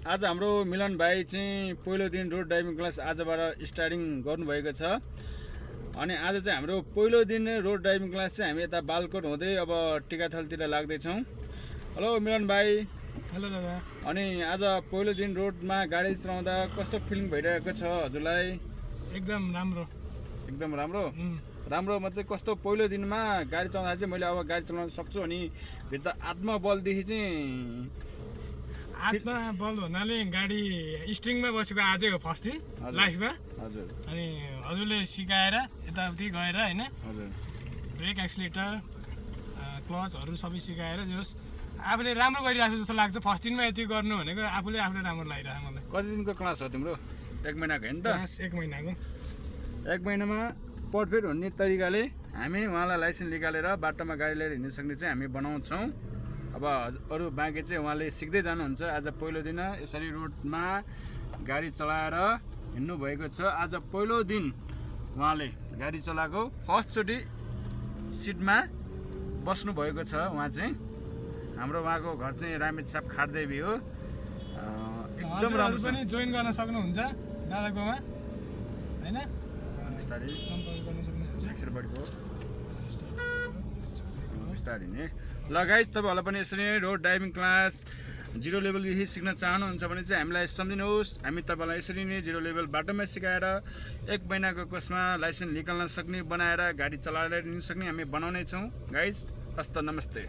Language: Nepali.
आज हाम्रो मिलन भाइ चाहिँ पहिलो दिन रोड ड्राइभिङ क्लास आजबाट स्टार्टिङ गर्नुभएको छ। अनि आज चाहिँ हाम्रो पहिलो दिन रोड ड्राइभिङ क्लास चाहिँ हामी यता बालकोट हुँदै अब टिकाथलतिर लाग्दैछौँ। हेलो मिलन भाइ। हेलो दादा। अनि आज पहिलो दिन रोडमा गाडी चलाउँदा कस्तो फिलिङ भइरहेको छ हजुरलाई? एकदम राम्रो। एकदम राम्रो? राम्रोमा चाहिँ कस्तो पहिलो दिनमा गाडी चलाउँदा चाहिँ मैले अब गाडी चलाउन सक्छु अनि भित्र आत्मबलदेखि चाहिँ आत्मबल भन्नाले गाडी स्ट्रिङमा बसेको आजै हो फर्स्ट दिन लाइफमा। हजुर। अनि हजुरले सिकाएर यताउति गएर होइन हजुर ब्रेक एक्सिलेटर क्लचहरू सबै सिकाएर जस आफूले राम्रो गरिरहेको जस्तो लाग्छ। फर्स्ट दिनमा यति गर्नु भनेको आफूले राम्रो लागिरहेको मलाई। कति दिनको क्लास हो तिम्रो? 1 महिनाको होइन त? क्लास 1 महिनाको। 1 महिनामा पर्फेक्ट हुने तरिकाले हामी उहाँलाई लाइसेन्स निकालेर बाटोमा गाडी लिएर हिँड्न सक्ने चाहिँ हामी बनाउँछौँ। अब अरू बाँकी चाहिँ उहाँले सिक्दै जानुहुन्छ। आज पहिलो दिन यसरी रोडमा गाडी चलाएर हिँड्नु भएको छ। आज पहिलो दिन उहाँले गाडी चलाएको फर्स्टचोटि सिटमा बस्नु भएको छ। उहाँ चाहिँ हाम्रो उहाँको घर चाहिँ रामेछाप खारदेवी हो। एकदम राम्रो पनि जोइन गर्न सक्नुहुन्छ दादाकोमा होइन, बिस्तारै सम्पर्क गर्न सक्नुहुन्छ। बिस्तारै नै ल गाइस, तपाईँहरूलाई पनि यसरी नै रोड ड्राइभिङ क्लास 0 लेभलदेखि सिक्न चाहनुहुन्छ भने चाहिँ हामीलाई सम्झिनुहोस्। हामी तपाईँलाई यसरी नै 0 लेभल बाटोमा सिकाएर 1 महिनाको कोर्समा लाइसेन्स निकाल्न सक्ने बनाएर गाडी चलाएर हिँड्न सक्ने हामी बनाउने छौँ। गाइस हस्त नमस्ते।